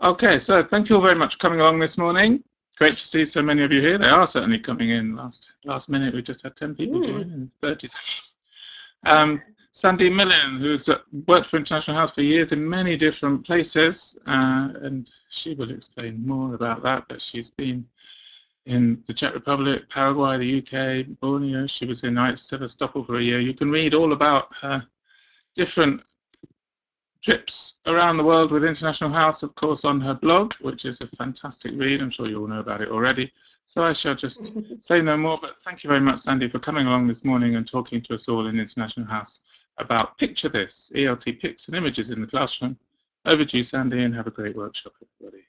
Okay, so thank you all very much for coming along this morning. Great to see so many of you here. They are certainly coming in last minute. We just had 10 people join and 30. Sandy Millen, who's worked for International House for years in many different places, and she will explain more about that, but she's been in the Czech Republic, Paraguay, the UK, Borneo. She was in Sevastopol for a year. You can read all about her different trips around the world with International House, of course, on her blog, which is a fantastic read. I'm sure you all know about it already. So I shall just say no more, but thank you very much, Sandy, for coming along this morning and talking to us all in International House about Picture This, ELTpics and images in the classroom. Over to you, Sandy, and have a great workshop, everybody.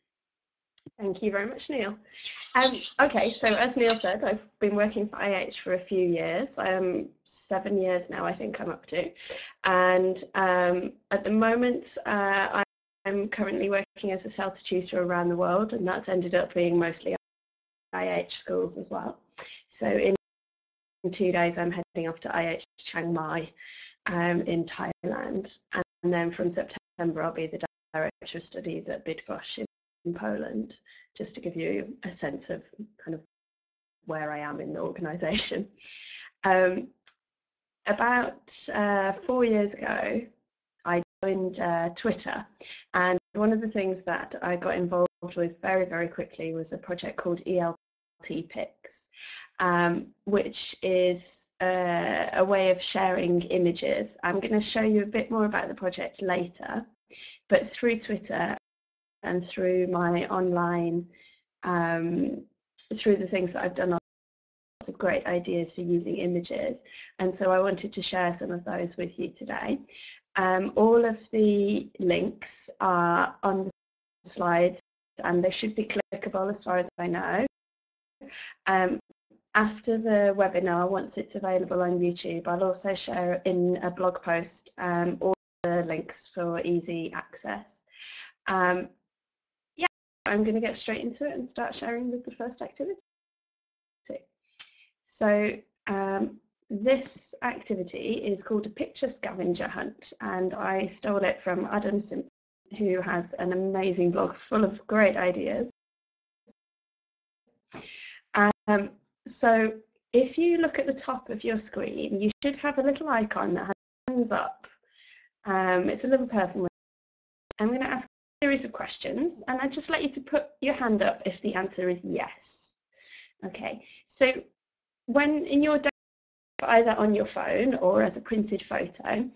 Thank you very much, Neil. Okay, so as Neil said, I've been working for IH for a few years. 7 years now, I think I'm up to. And at the moment, I'm currently working as a CELTA tutor around the world, and that's ended up being mostly IH schools as well. So in 2 days, I'm heading off to IH Chiang Mai in Thailand. And then from September, I'll be the Director of Studies at Bydgoszcz in Poland, just to give you a sense of kind of where I am in the organisation. About 4 years ago, I joined Twitter, and one of the things that I got involved with very, very quickly was a project called ELTpics, which is a way of sharing images. I'm going to show you a bit more about the project later, but through Twitter and through my online, through the things that I've done, lots of great ideas for using images, and so I wanted to share some of those with you today. All of the links are on the slides, and they should be clickable as far as I know. After the webinar, once it's available on YouTube, I'll also share in a blog post all the links for easy access. I'm going to get straight into it and start sharing with the first activity. So this activity is called a picture scavenger hunt, and I stole it from Adam Simpson, who has an amazing blog full of great ideas. So if you look at the top of your screen, you should have a little icon that has hands up. It's a little person. I'm going to ask series of questions, and I just let you to put your hand up if the answer is yes. Okay, so when in your day, either on your phone or as a printed photo,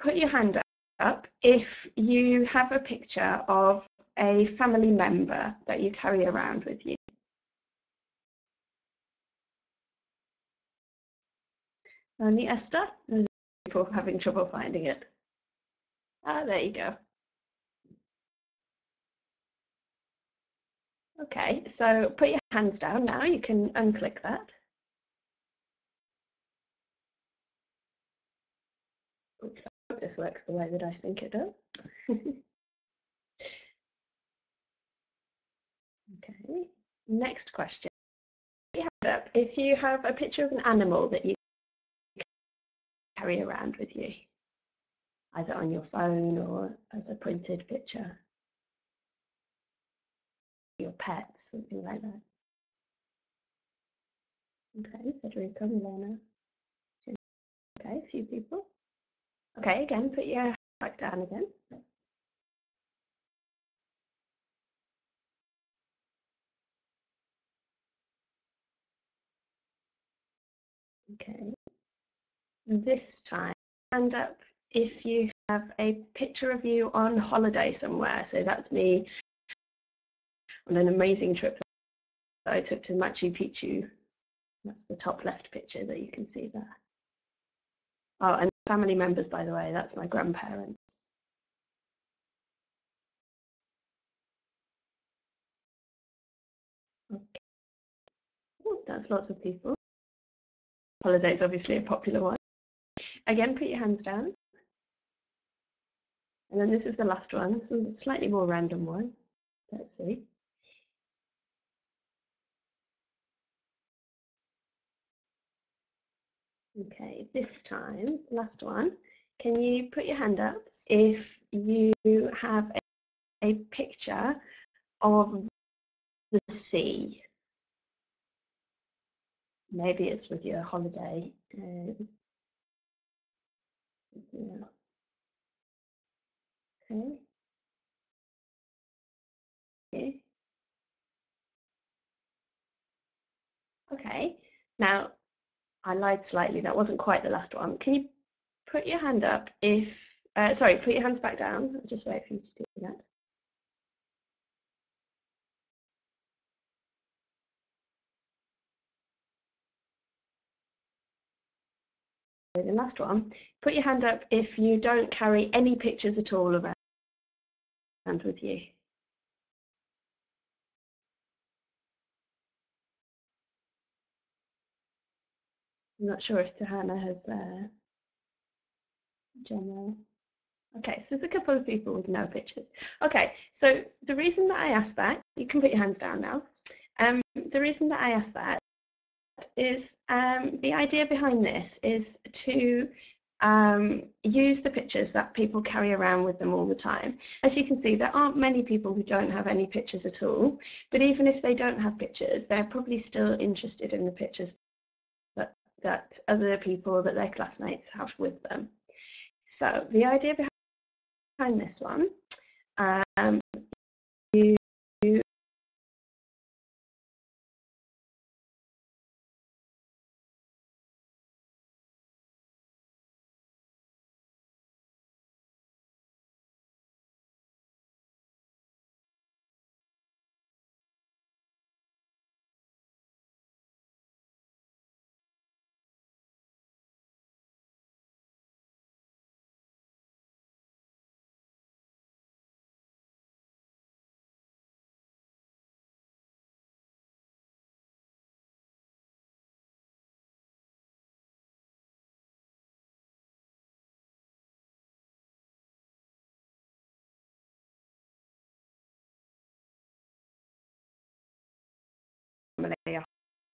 put your hand up if you have a picture of a family member that you carry around with you. Only Esther? People having trouble finding it. Ah, there you go. Okay, so put your hands down now. You can unclick that. Oops, I hope this works the way that I think it does. Okay, next question. If you have a picture of an animal that you carry around with you, either on your phone or as a printed picture, your pets, something like that. Okay, Federico, Milena. Okay, a few people. Okay, again, put your back down again. Okay, this time, hand up if you have a picture of you on holiday somewhere. So that's me on an amazing trip that I took to Machu Picchu. That's the top left picture that you can see there. Oh, and family members, by the way, that's my grandparents. Okay. Oh, that's lots of people. Holiday is obviously a popular one. Again, put your hands down. And then this is the last one. This is a slightly more random one. Let's see. Okay, this time, last one. Can you put your hand up if you have a picture of the sea. Maybe it's with your holiday. Yeah. Okay. Okay. Now, I lied slightly. That wasn't quite the last one. Can you put your hand up if, sorry, put your hands back down. I'll just wait for you to do that. The last one, put your hand up if you don't carry any pictures at all around with you. I'm not sure if Tahana has general. Okay, so there's a couple of people with no pictures. Okay, so the reason that I asked that, you can put your hands down now. The reason that I asked that is the idea behind this is to use the pictures that people carry around with them all the time. As you can see, there aren't many people who don't have any pictures at all, but even if they don't have pictures, they're probably still interested in the pictures that other people, that their classmates have with them. So the idea behind this one, you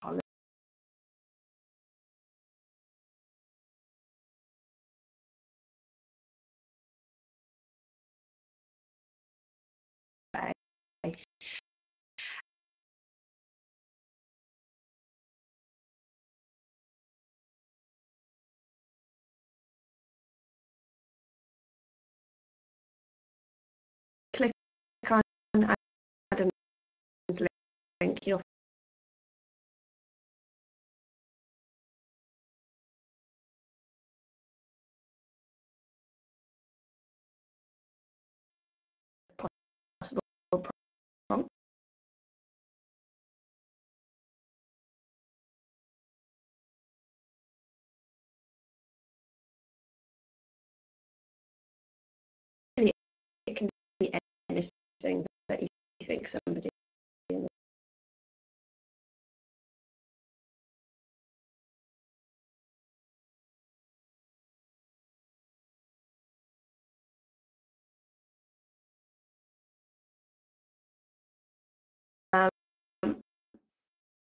holiday. Click on Adam's link. You'll possible prompt. It can be anything that you think somebody in the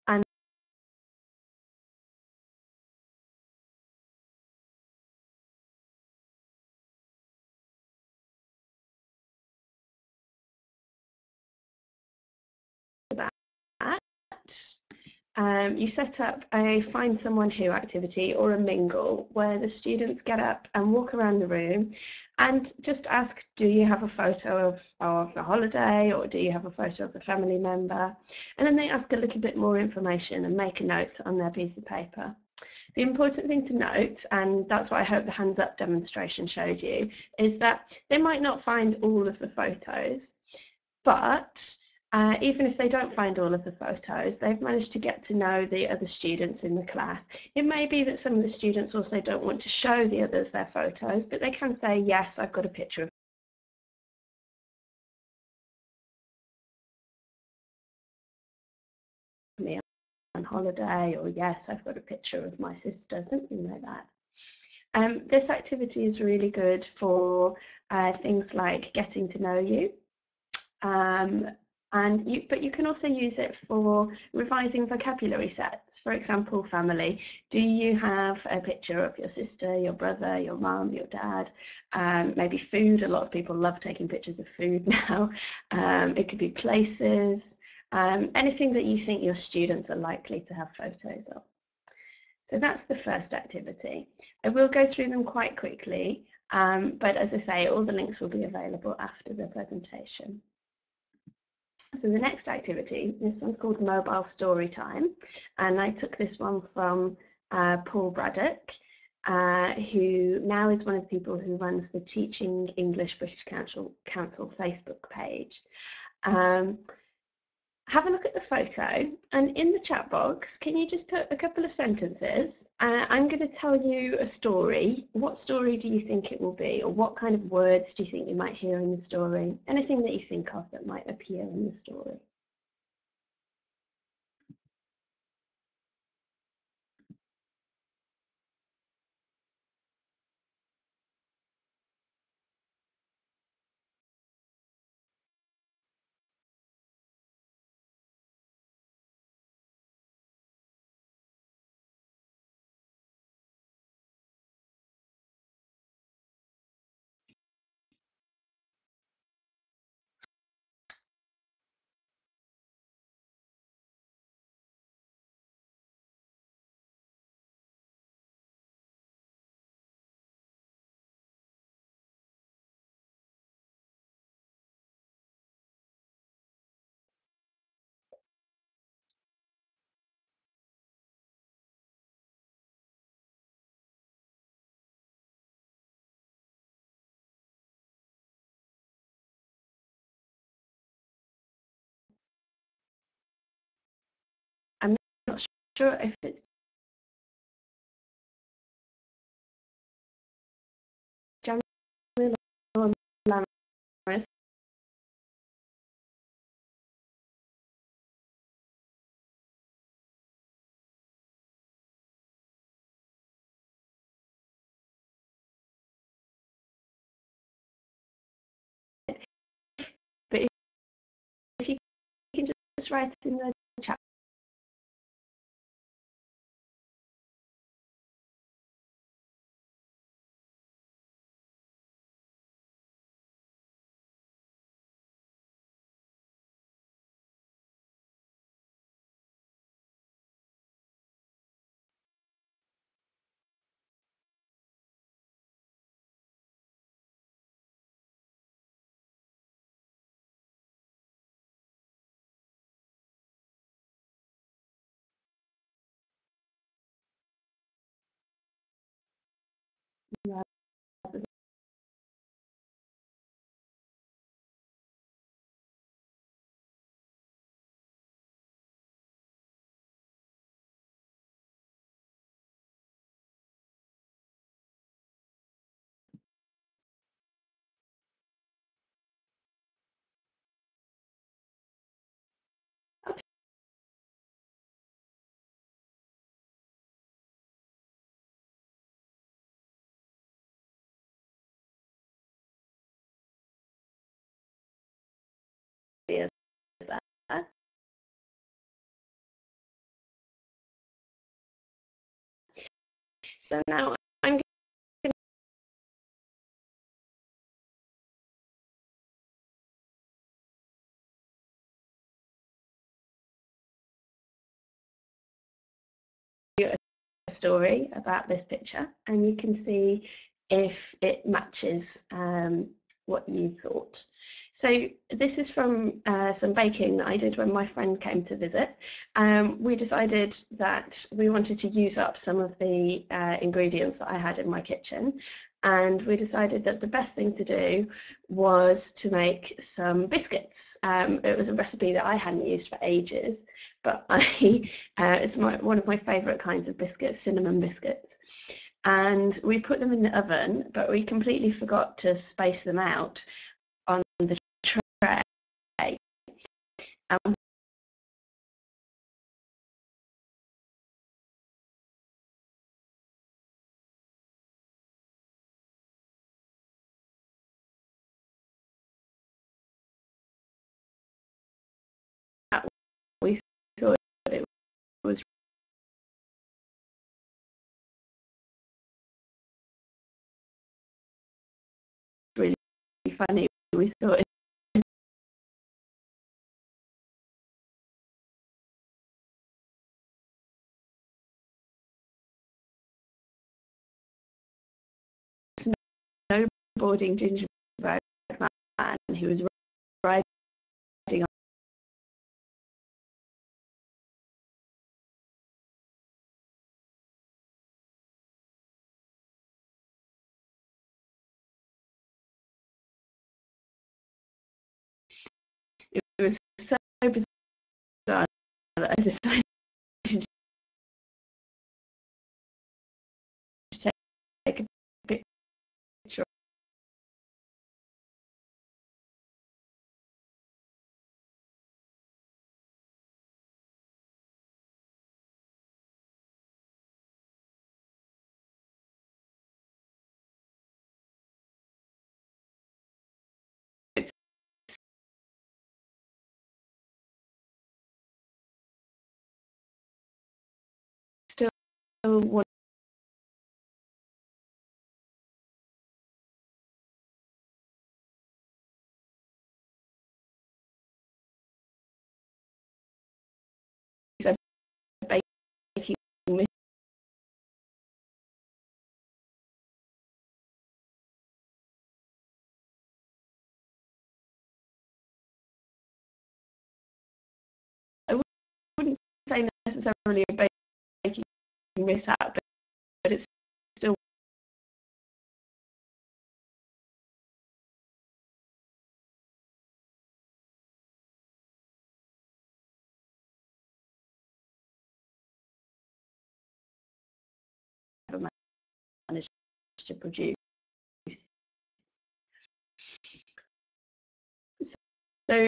and that, you set up a find someone who activity or a mingle where the students get up and walk around the room and just ask, do you have a photo of the holiday, or do you have a photo of a family member? And then they ask a little bit more information and make a note on their piece of paper. The important thing to note, and that's what I hope the hands up demonstration showed you, is that they might not find all of the photos, but even if they don't find all of the photos, they've managed to get to know the other students in the class. It may be that some of the students also don't want to show the others their photos, but they can say, yes, I've got a picture of me on holiday, or yes, I've got a picture of my sister, something like that. This activity is really good for things like getting to know you. But you can also use it for revising vocabulary sets. For example, family. Do you have a picture of your sister, your brother, your mum, your dad? Maybe food. A lot of people love taking pictures of food now. It could be places. Anything that you think your students are likely to have photos of. So that's the first activity. I will go through them quite quickly, but as I say, all the links will be available after the presentation. So the next activity, this one's called Mobile Story Time, and I took this one from Paul Braddock, who now is one of the people who runs the Teaching English British Council Facebook page. Have a look at the photo, and in the chat box, can you just put a couple of sentences? I'm going to tell you a story. What story do you think it will be, or what kind of words do you think you might hear in the story? Anything that you think of that might appear in the story. I'm not sure if it's Jamil or Lamaris. But if you can just write in the chat. That. So now I'm going to a story about this picture, and you can see if it matches what you thought. So this is from some baking that I did when my friend came to visit. We decided that we wanted to use up some of the ingredients that I had in my kitchen, and we decided that the best thing to do was to make some biscuits. It was a recipe that I hadn't used for ages, but it's one of my favourite kinds of biscuits, cinnamon biscuits. And we put them in the oven, but we completely forgot to space them out on the tray. And funny. We thought snowboarding gingerbread man who was riding on it was so bizarre that I decided to take a picture. Still want baking I wouldn't say necessarily a baking mishap, but it's still managed to produce. So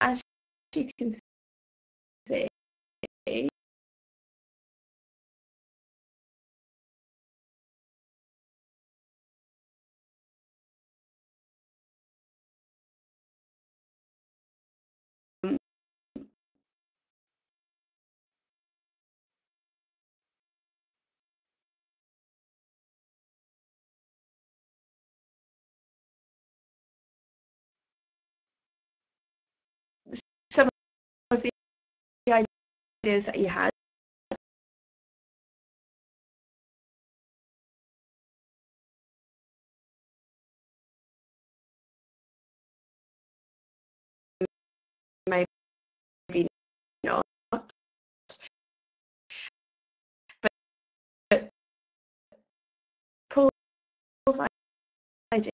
as you can see, some of the ideas that you had maybe not, but Paul's idea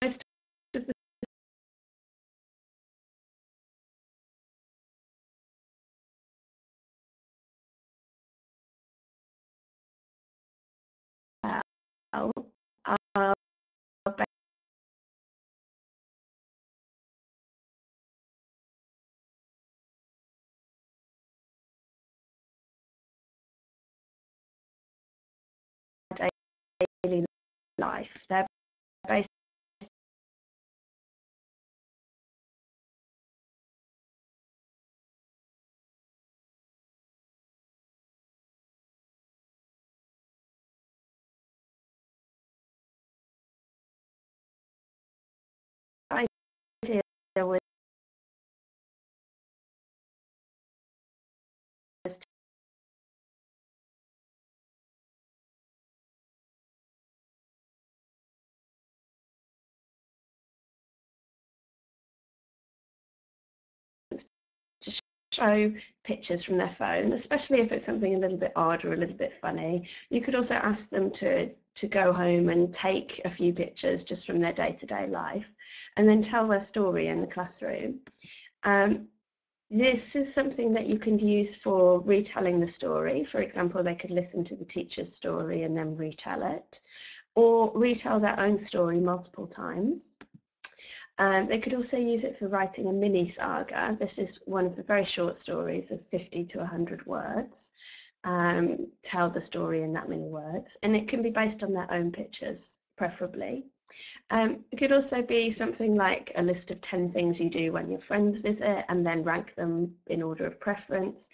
most of the daily life. They're based idea was to show pictures from their phone, especially if it's something a little bit odd or a little bit funny. You could also ask them to go home and take a few pictures just from their day-to-day life and then tell their story in the classroom. This is something that you can use for retelling the story. For example, they could listen to the teacher's story and then retell it. or retell their own story multiple times. They could also use it for writing a mini saga. This is one of the very short stories of 50 to 100 words. Tell the story in that many words, and it can be based on their own pictures, preferably. It could also be something like a list of 10 things you do when your friends visit and then rank them in order of preference.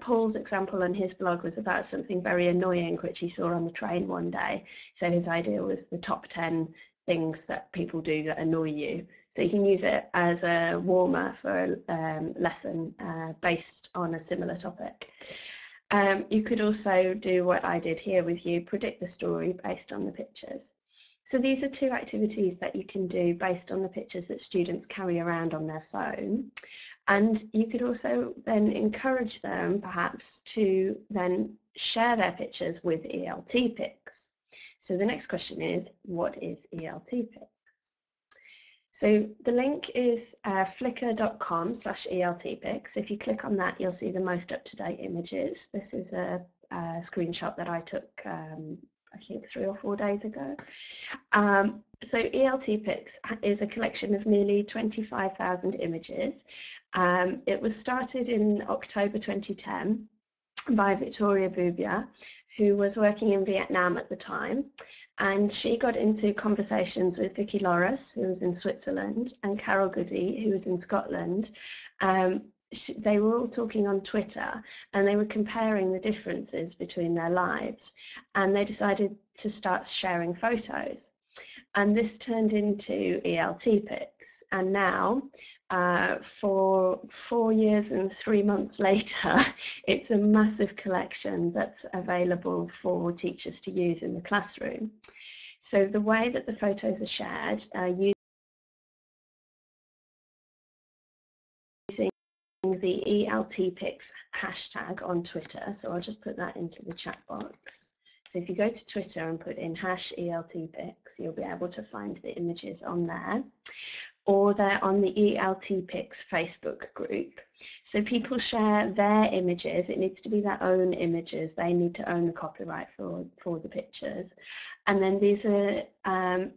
Paul's example on his blog was about something very annoying which he saw on the train one day. So his idea was the top 10 things that people do that annoy you. So you can use it as a warmer for a lesson based on a similar topic. You could also do what I did here with you, predict the story based on the pictures. So these are two activities that you can do based on the pictures that students carry around on their phone. And you could also then encourage them perhaps to then share their pictures with ELTpics. So the next question is, what is ELTpics? So the link is flickr.com/ELTpics. If you click on that, you'll see the most up-to-date images. This is a screenshot that I took, I think 3 or 4 days ago. So ELTpics is a collection of nearly 25,000 images. It was started in October 2010 by Victoria Bubia, who was working in Vietnam at the time. And she got into conversations with Vicky Loris, who was in Switzerland, and Carol Goody, who was in Scotland. They were all talking on Twitter, and they were comparing the differences between their lives. And they decided to start sharing photos. And this turned into ELTpics. And now, for 4 years and 3 months later, it's a massive collection that's available for teachers to use in the classroom. So the way that the photos are shared, using the ELTpics hashtag on Twitter. So I'll just put that into the chat box. So if you go to Twitter and put in #ELTpics, you'll be able to find the images on there. Or they're on the ELTpics Facebook group. So people share their images. It needs to be their own images. They need to own the copyright for the pictures. And then these are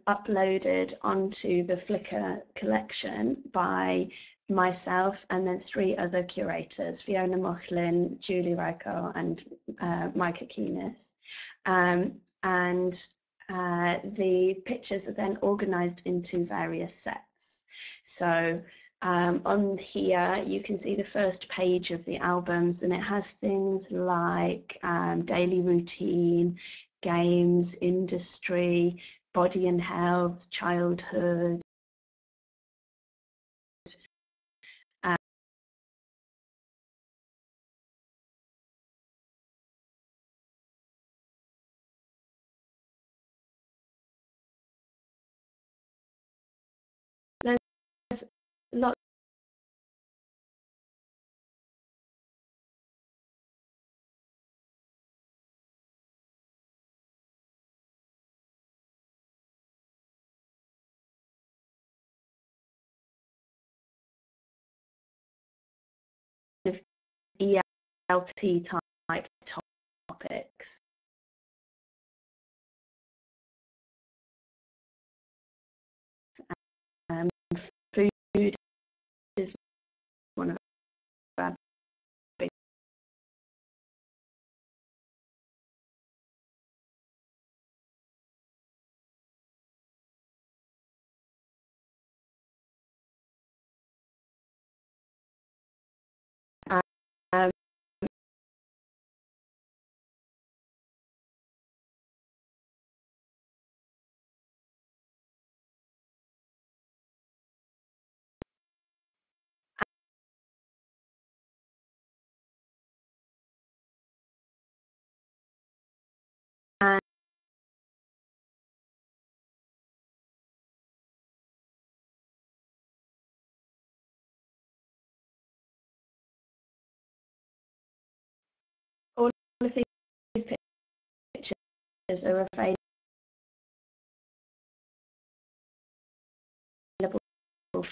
uploaded onto the Flickr collection by myself and then 3 other curators, Fiona Mochlin, Julie Ryko, and Micah Keenis. The pictures are then organised into various sets. So on here you can see the first page of the albums, and it has things like daily routine, games, industry, body and health, childhood, there's lots of ELT type topics. Food is one of our big um, and all of these pictures are available for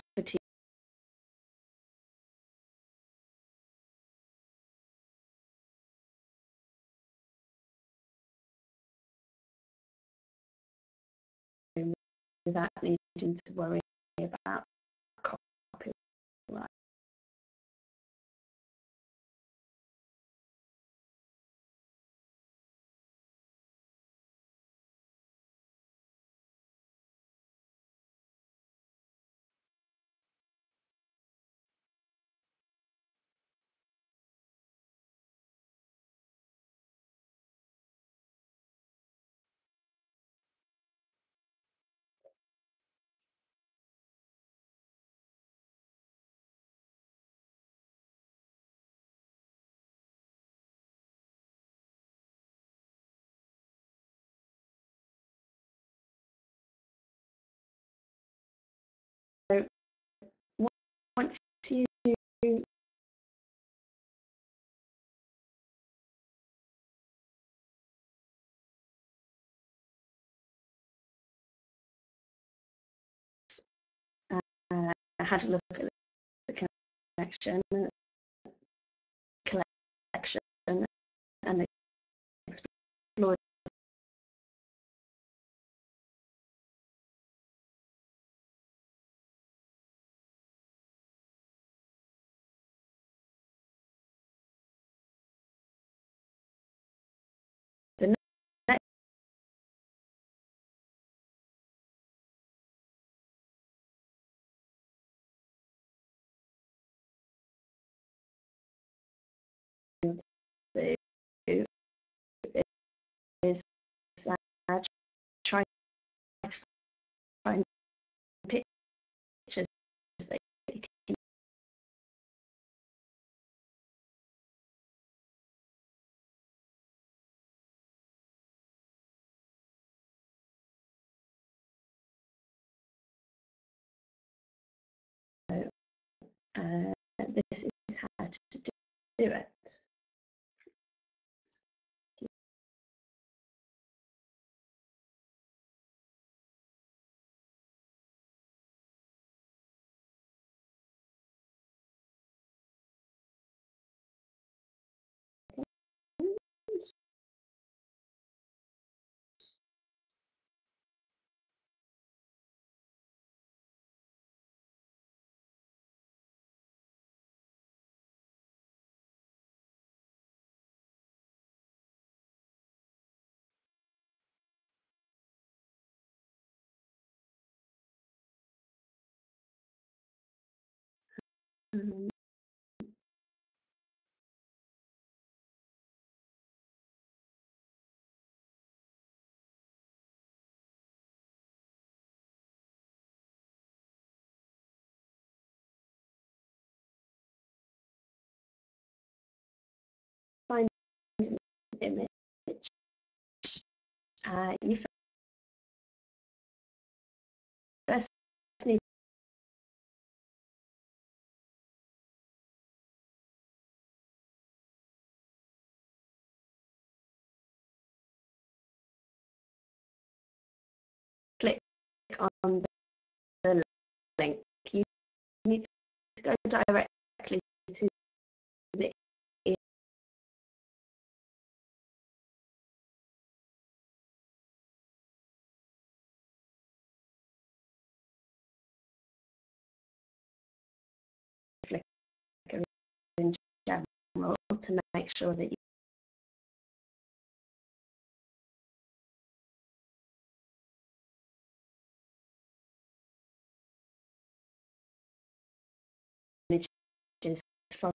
without needing to worry about copyright. So once you had a look at the connection, collection, and explored the next thing to do is try to find pictures that you can this is how to do it. Find an image. You first need to click on the link. You need to go directly to the Flickr in general to make sure that images from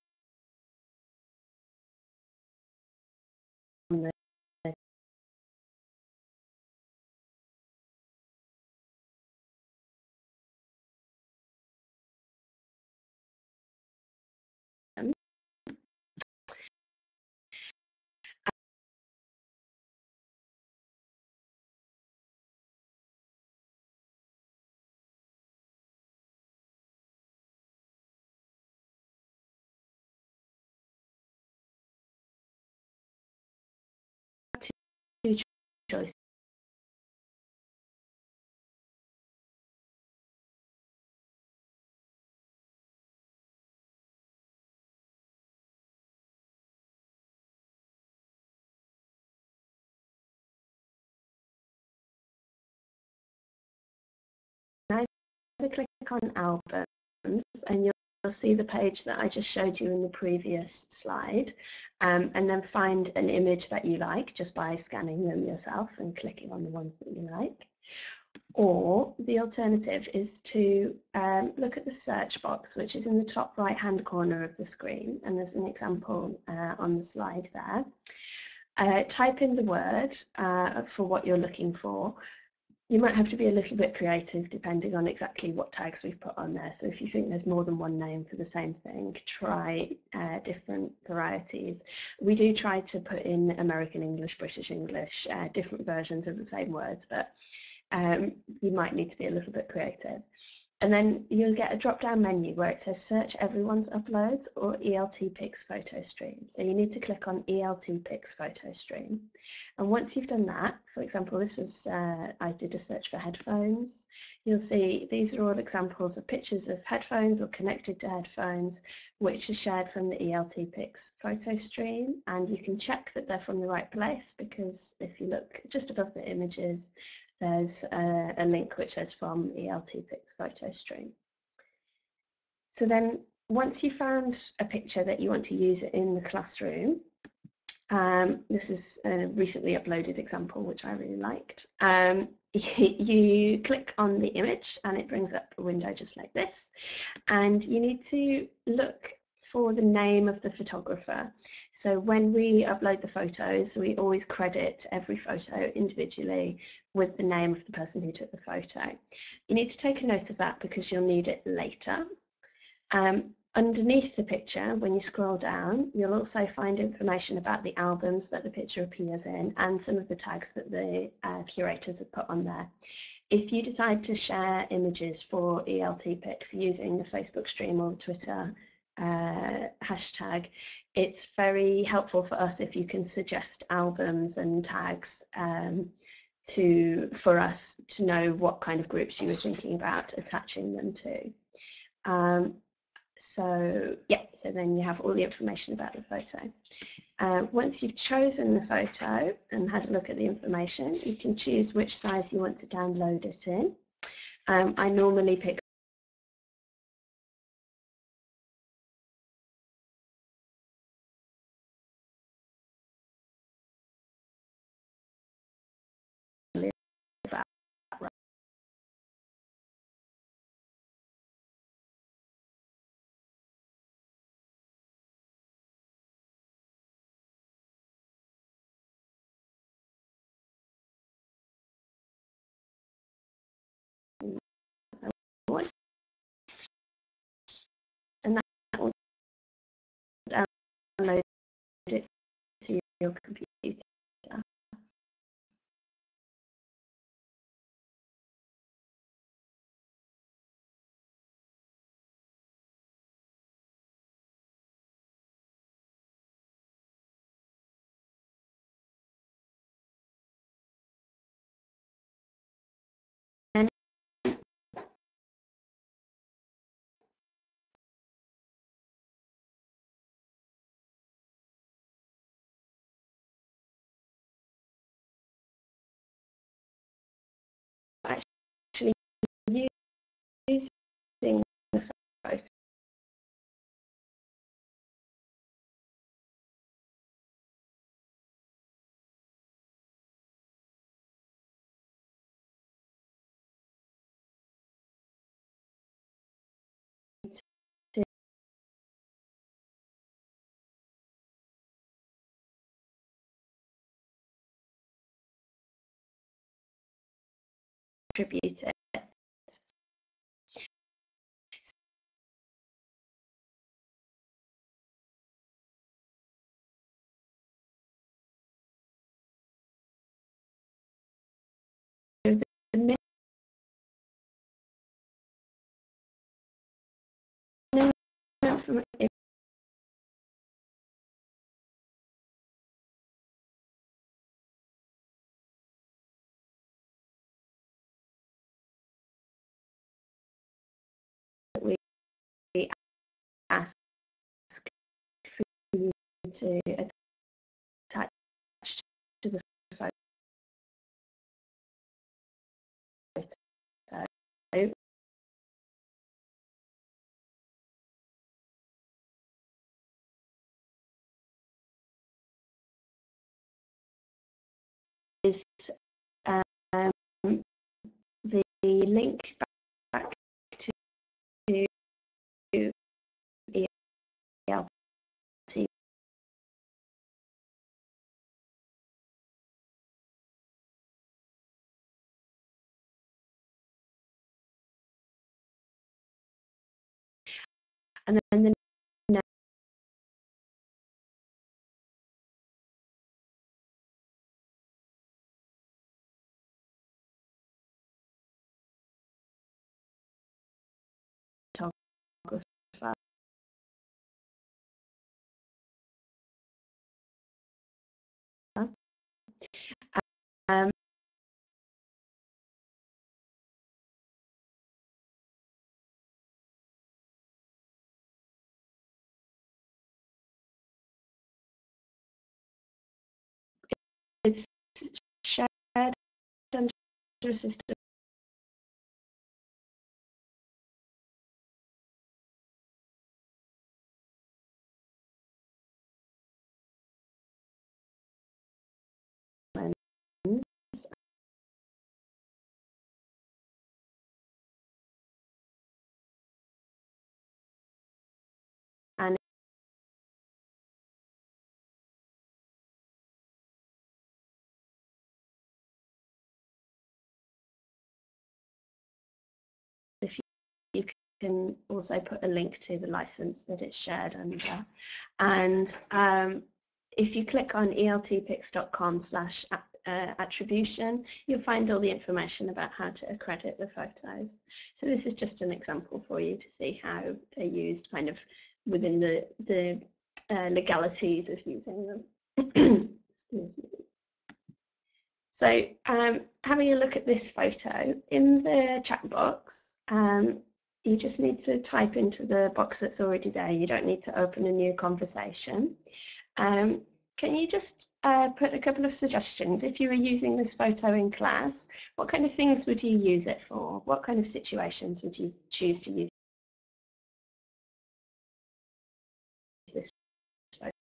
the two choices. either click on albums, and you'll see the page that I just showed you in the previous slide, and then find an image that you like just by scanning them yourself and clicking on the ones that you like. Or the alternative is to look at the search box, which is in the top right hand corner of the screen, and there's an example on the slide there. Type in the word for what you're looking for. You might have to be a little bit creative depending on exactly what tags we've put on there. So if you think there's more than one name for the same thing, try different varieties. We do try to put in American English, British English, different versions of the same words, but you might need to be a little bit creative. And then you'll get a drop-down menu where it says search everyone's uploads or ELTpics photo stream. So you need to click on ELTpics photo stream. And once you've done that, for example, this was, I did a search for headphones. You'll see these are all examples of pictures of headphones or connected to headphones, which are shared from the ELTpics photo stream. And you can check that they're from the right place, because if you look just above the images, there's a link which says from ELTpics photo stream. So then once you've found a picture that you want to use in the classroom, this is a recently uploaded example which I really liked. You click on the image and it brings up a window just like this, and you need to look for the name of the photographer. So when we upload the photos, we always credit every photo individually with the name of the person who took the photo. You need to take a note of that because you'll need it later. Underneath the picture, when you scroll down, you'll also find information about the albums that the picture appears in and some of the tags that the curators have put on there. If you decide to share images for ELTpics using the Facebook stream or the Twitter hashtag, it's very helpful for us if you can suggest albums and tags for us to know what kind of groups you were thinking about attaching them to. So then you have all the information about the photo. Once you've chosen the photo and had a look at the information, you can choose which size you want to download it in. I normally pick about one, and that will download it to your computer. And actually using the photo to attribute it. The minimum from we ask for you to attach to the photo. is the link back to ELT. And then the photographer. It's shared under a system. And if you can also put a link to the license that it's shared under. And if you click on ELTpics.com/attribution, you'll find all the information about how to accredit the photos. So this is just an example for you to see how they're used kind of within the legalities of using them. Excuse me. So having a look at this photo, in the chat box, you just need to type into the box that's already there. You don't need to open a new conversation. Can you just put a couple of suggestions? If you were using this photo in class, what kind of things would you use it for? What kind of situations would you choose to use this photo?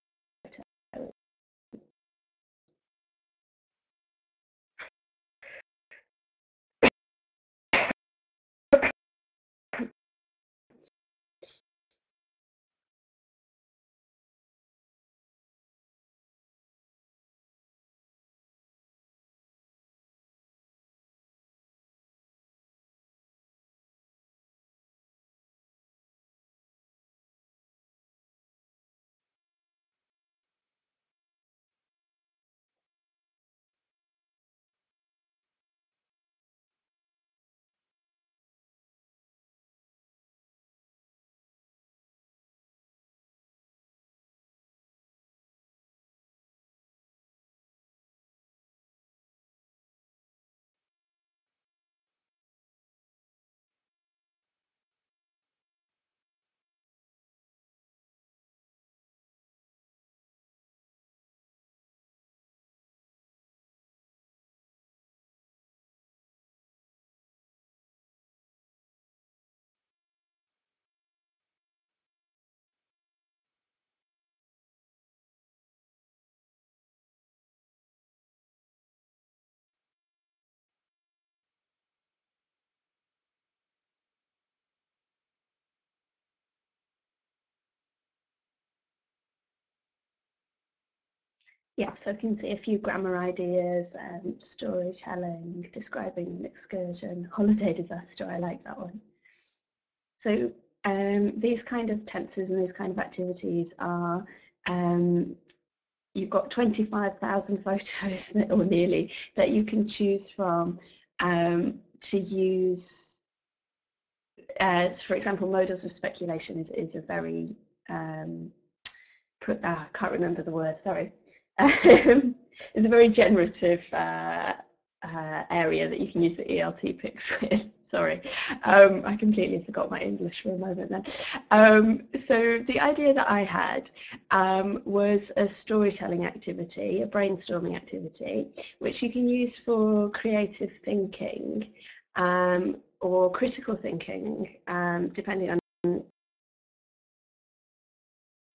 Yeah, so you can see a few grammar ideas, storytelling, describing an excursion, holiday disaster, I like that one. So these kind of tenses and these kind of activities are, you've got 25,000 photos that, or nearly, that you can choose from to use. For example, modals of speculation is a very, I can't remember the word, sorry. It's a very generative area that you can use the ELTpics with. Sorry, I completely forgot my English for a moment then. So the idea that I had was a storytelling activity, a brainstorming activity, which you can use for creative thinking. or critical thinking, depending on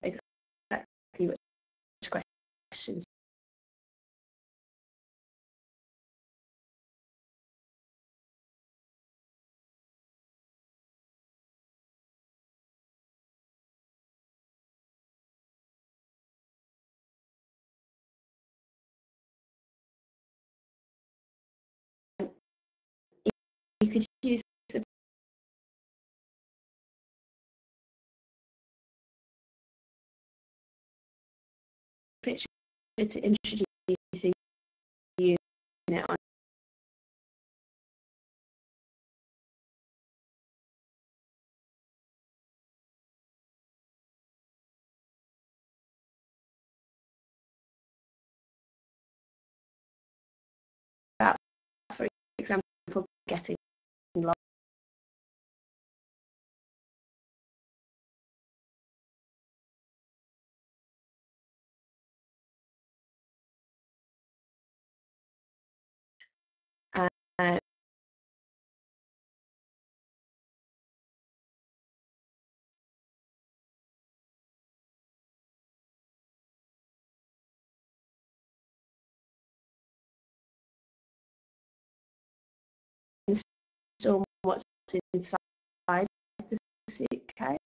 exactly which questions you could use the picture to introduce the unit on about, for example, getting lost. Still what's inside the suitcase.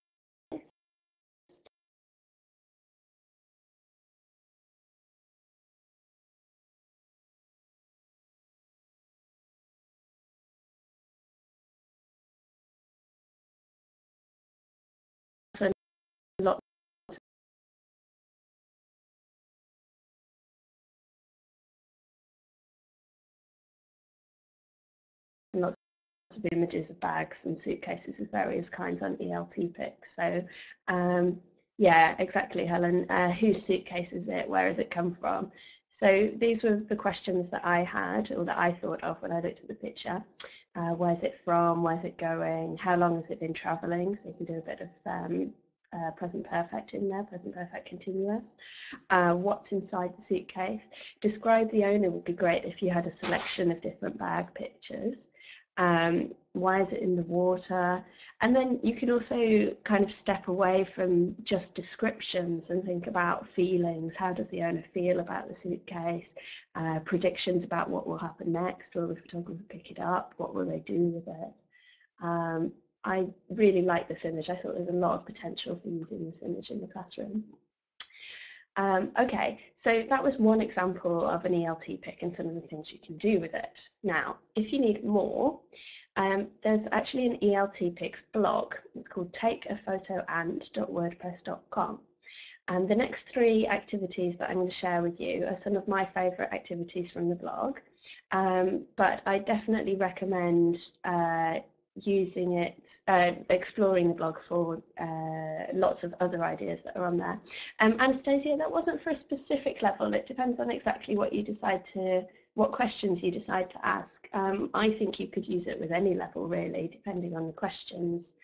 So lots and lots of images of bags and suitcases of various kinds on ELTpics. So yeah, exactly, Helen. Whose suitcase is it? Where has it come from? So these were the questions that I had, or that I thought of when I looked at the picture. Where's it from? Where's it going? How long has it been travelling? So you can do a bit of present perfect in there, present perfect continuous. What's inside the suitcase? Describe the owner would be great if you had a selection of different bag pictures. Why is it in the water? And then you can also kind of step away from just descriptions and think about feelings. How does the owner feel about the suitcase? Predictions about what will happen next. Will the photographer pick it up? What will they do with it? I really like this image. I thought there's a lot of potential for using this image in the classroom. Okay, so that was one example of an ELTpic and some of the things you can do with it. Now, if you need more, there's actually an ELTpics blog. It's called takeaphotoand.wordpress.com. And the next 3 activities that I'm going to share with you are some of my favourite activities from the blog. But I definitely recommend using it, exploring the blog for lots of other ideas that are on there. Anastasia, that wasn't for a specific level. It depends on exactly what you decide to, what questions you decide to ask. I think you could use it with any level really, depending on the questions.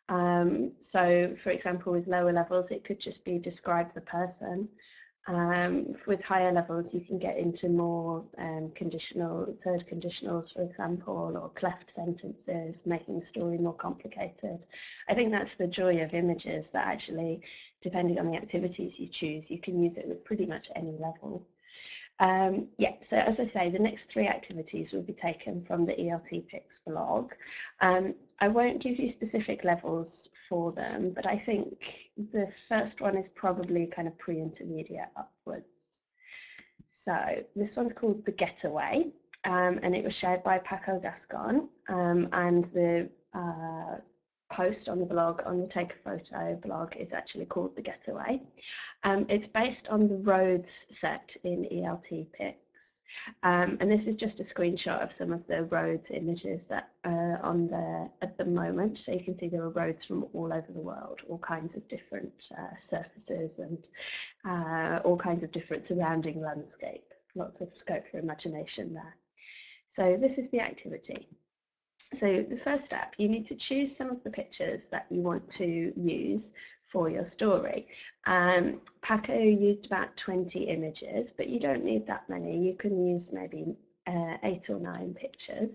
So for example, with lower levels, it could just be describe the person. With higher levels, you can get into more conditional, third conditionals, for example, or cleft sentences, making the story more complicated. I think that's the joy of images, that actually, depending on the activities you choose, you can use it with pretty much any level. Yeah, so as I say, the next 3 activities will be taken from the ELTpics blog. I won't give you specific levels for them, but I think the first one is probably kind of pre-intermediate upwards. So this one's called The Getaway, and it was shared by Paco Gascon, and the post on the blog, on the Take a Photo blog, is actually called The Getaway. It's based on the roads set in ELTpics. And this is just a screenshot of some of the roads images that are on there at the moment. So you can see there are roads from all over the world, all kinds of different surfaces and all kinds of different surrounding landscape. Lots of scope for imagination there. So this is the activity. So the first step, you need to choose some of the pictures that you want to use for your story. Paco used about 20 images, but you don't need that many. You can use maybe 8 or 9 pictures,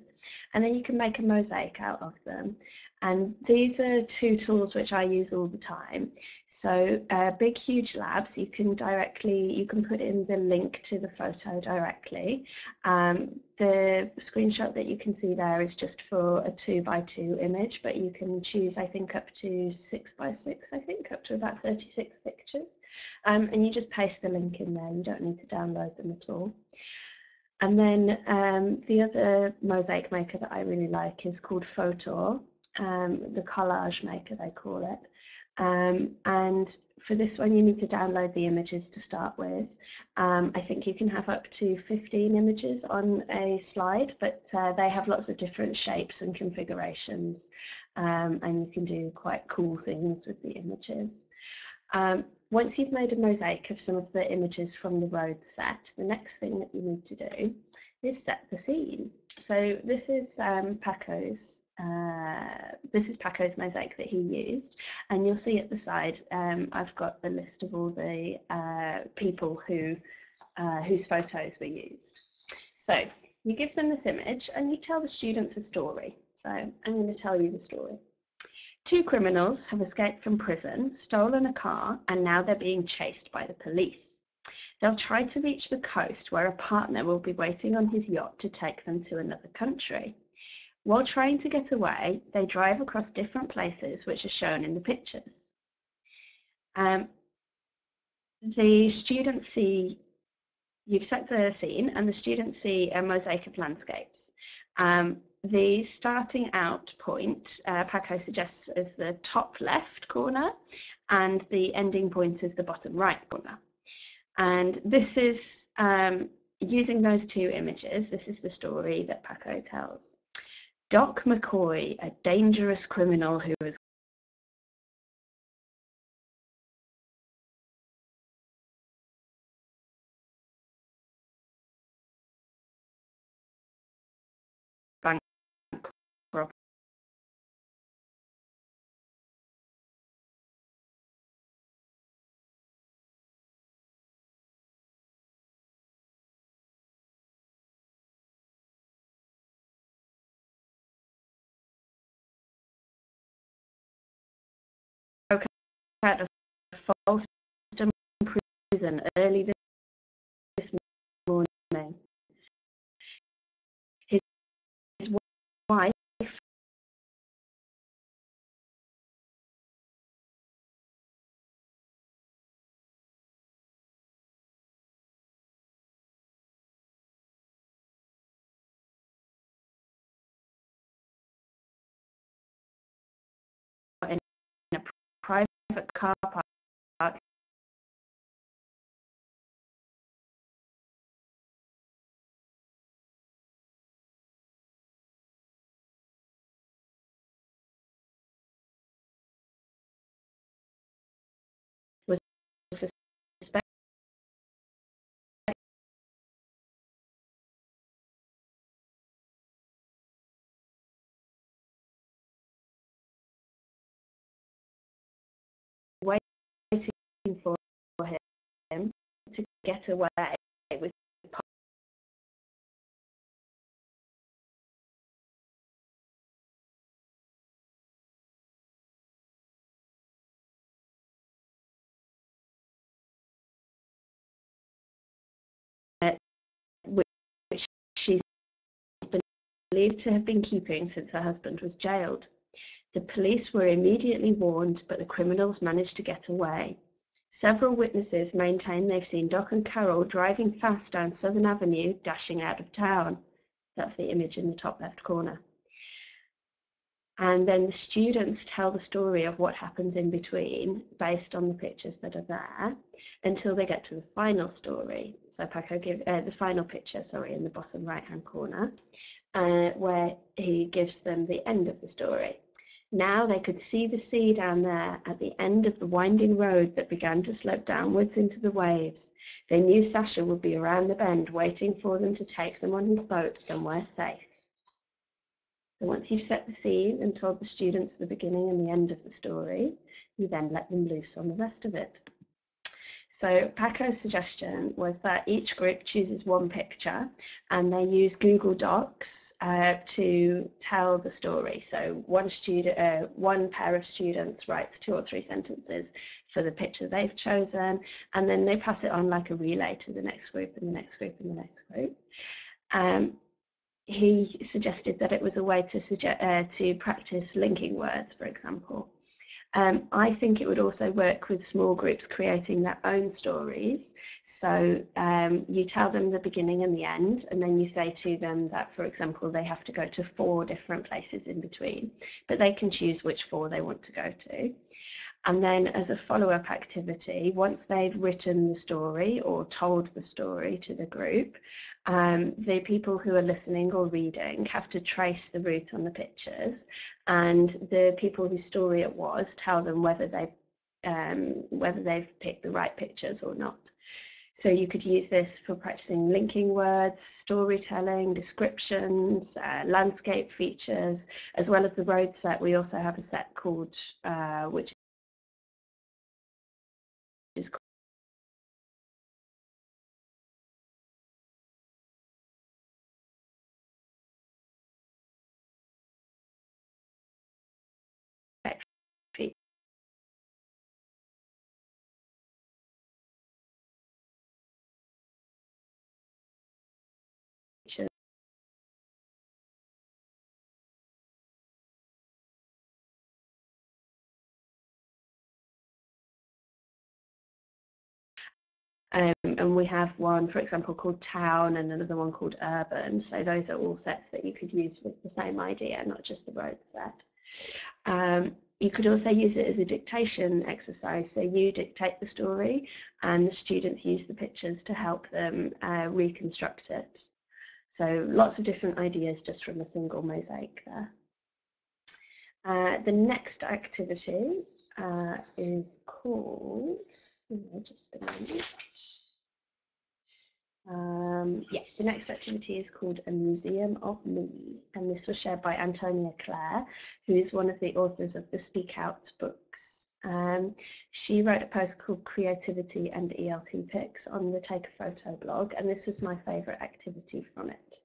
and then you can make a mosaic out of them. And these are 2 tools which I use all the time. So Big Huge Labs, you can put in the link to the photo directly. The screenshot that you can see there is just for a 2x2 image, but you can choose, I think, up to 6x6, I think, up to about 36 pictures. And you just paste the link in there. You don't need to download them at all. And then the other mosaic maker that I really like is called Photor, the collage maker they call it. And for this one you need to download the images to start with. I think you can have up to 15 images on a slide, but they have lots of different shapes and configurations, and you can do quite cool things with the images. Once you've made a mosaic of some of the images from the road set, the next thing that you need to do is set the scene. So this is Paco's mosaic that he used, and you'll see at the side I've got the list of all the people whose photos were used. So you give them this image and you tell the students a story. So I'm going to tell you the story. 2 criminals have escaped from prison, stolen a car, and now they're being chased by the police. They'll try to reach the coast where a partner will be waiting on his yacht to take them to another country. While trying to get away, they drive across different places which are shown in the pictures. The students see, you've set the scene, and the students see a mosaic of landscapes. The starting out point, Paco suggests, is the top left corner, and the ending point is the bottom right corner. And this is, using those 2 images, this is the story that Paco tells. Doc McCoy, a dangerous criminal who is bank robbery. Out of Folston prison early this morning. His wife in a private car park was suspected waiting for him to get away with which she's believed to have been keeping since her husband was jailed. The police were immediately warned, but the criminals managed to get away. Several witnesses maintain they've seen Doc and Carol driving fast down Southern Avenue, dashing out of town. That's the image in the top left corner. And then the students tell the story of what happens in between based on the pictures that are there until they get to the final story. So Paco gives the final picture, sorry, in the bottom right-hand corner, where he gives them the end of the story. Now they could see the sea down there at the end of the winding road that began to slope downwards into the waves. They knew Sasha would be around the bend waiting for them to take them on his boat somewhere safe. So once you've set the scene and told the students the beginning and the end of the story, you then let them loose on the rest of it. So Paco's suggestion was that each group chooses one picture and they use Google Docs to tell the story. So one pair of students writes 2 or 3 sentences for the picture they've chosen, and then they pass it on like a relay to the next group and the next group and the next group. He suggested that it was a way to practice linking words, for example. I think it would also work with small groups creating their own stories. So you tell them the beginning and the end, and then you say to them that, for example, they have to go to 4 different places in between, but they can choose which 4 they want to go to. And then as a follow-up activity, once they've written the story or told the story to the group, the people who are listening or reading have to trace the route on the pictures, and the people whose story it was tell them whether they've picked the right pictures or not. So you could use this for practicing linking words, storytelling, descriptions, landscape features, as well as the road set. We also have a set called which is features. And we have one, for example, called town and another one called urban. So those are all sets that you could use with the same idea, not just the road set. You could also use it as a dictation exercise. So you dictate the story and the students use the pictures to help them reconstruct it. So lots of different ideas just from a single mosaic there. The next activity is called, just a moment. The next activity is called A Museum of Me, and this was shared by Antonia Clare, who is one of the authors of the Speak Out books. She wrote a post called Creativity and ELTpics on the Take a Photo blog, and this was my favourite activity from it.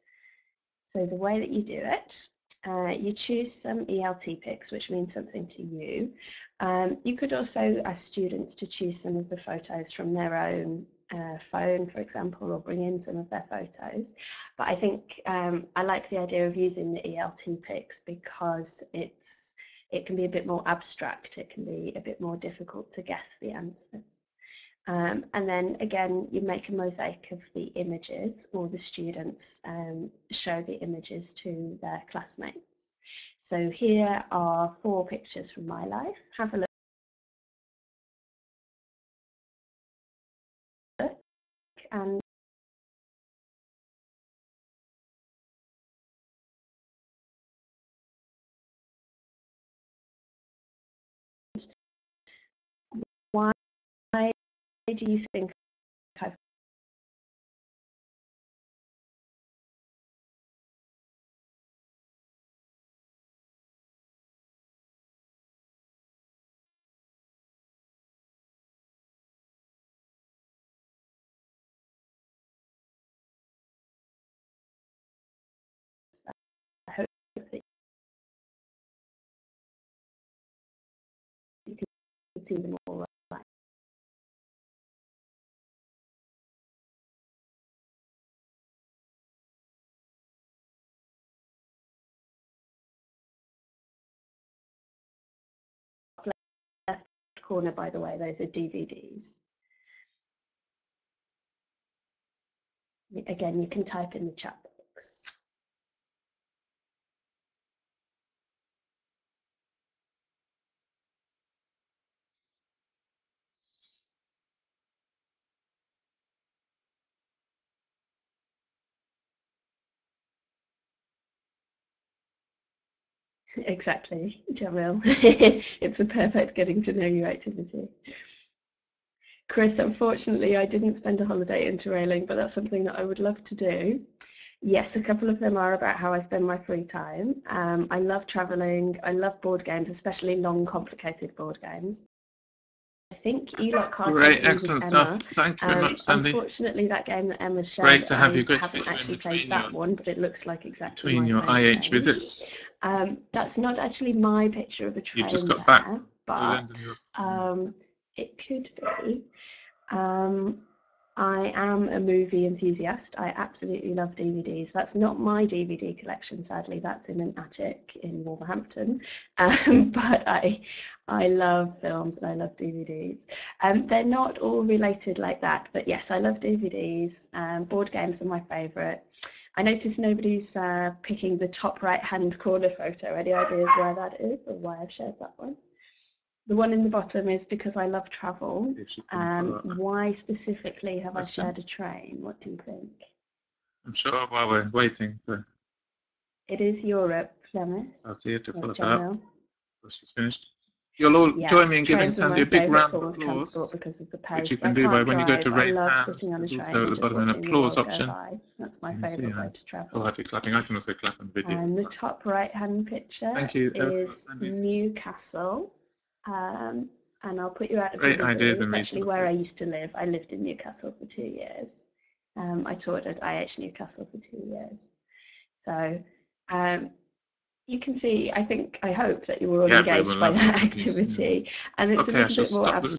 So the way that you do it, you choose some ELTpics, which means something to you. You could also ask students to choose some of the photos from their own phone, for example, or bring in some of their photos. But I think I like the idea of using the ELTpics because it can be a bit more abstract. It can be a bit more difficult to guess the answers. And then again, you make a mosaic of the images, or the students show the images to their classmates. So here are 4 pictures from my life. Have a look and why do you think I've I hope that you can see them all right. Left corner, by the way, those are DVDs. Again, you can type in the chat box. Exactly, Jamil. It's a perfect getting to know you activity. Chris, unfortunately, I didn't spend a holiday interrailing, but that's something that I would love to do. Yes, a couple of them are about how I spend my free time. I love traveling. I love board games, especially long, complicated board games. I think E-Lock Cartoon Great, with excellent Emma. stuff. Thank you very much, Sandy. Unfortunately, that game that Emma shared, Great to have you. I Great to haven't fit you in actually between played that your, one, but it looks like exactly between your my kind of IH game. visits. That's not actually my picture of a train. You've just got there, back from but Poland it could be. I am a movie enthusiast. I absolutely love DVDs. That's not my DVD collection, sadly. That's in an attic in Wolverhampton. But I love films and I love DVDs. They're not all related like that, but yes, I love DVDs. Board games are my favourite. I noticed nobody's picking the top right-hand corner photo. Any ideas why that is or why I've shared that one? The one in the bottom is because I love travel. Why specifically have I shared a train? What do you think? I'm sure while we're waiting for... It is Europe, Clemis. I'll see you to follow that up. She's finished. You'll all join me in giving Sandy a big round of applause, because of the pace. which you can do by when you go to raise hands. Sitting on a train also at the bottom an applause option. That's my favourite way to travel. Oh, I'll clapping. I can also clap on the video. And the top right-hand picture is Newcastle. And I'll put you out of great ideas. It's actually where I used to live. I lived in Newcastle for 2 years. I taught at IH Newcastle for 2 years. So you can see, I hope that you were all engaged by that activity. And it's a little bit more abstract.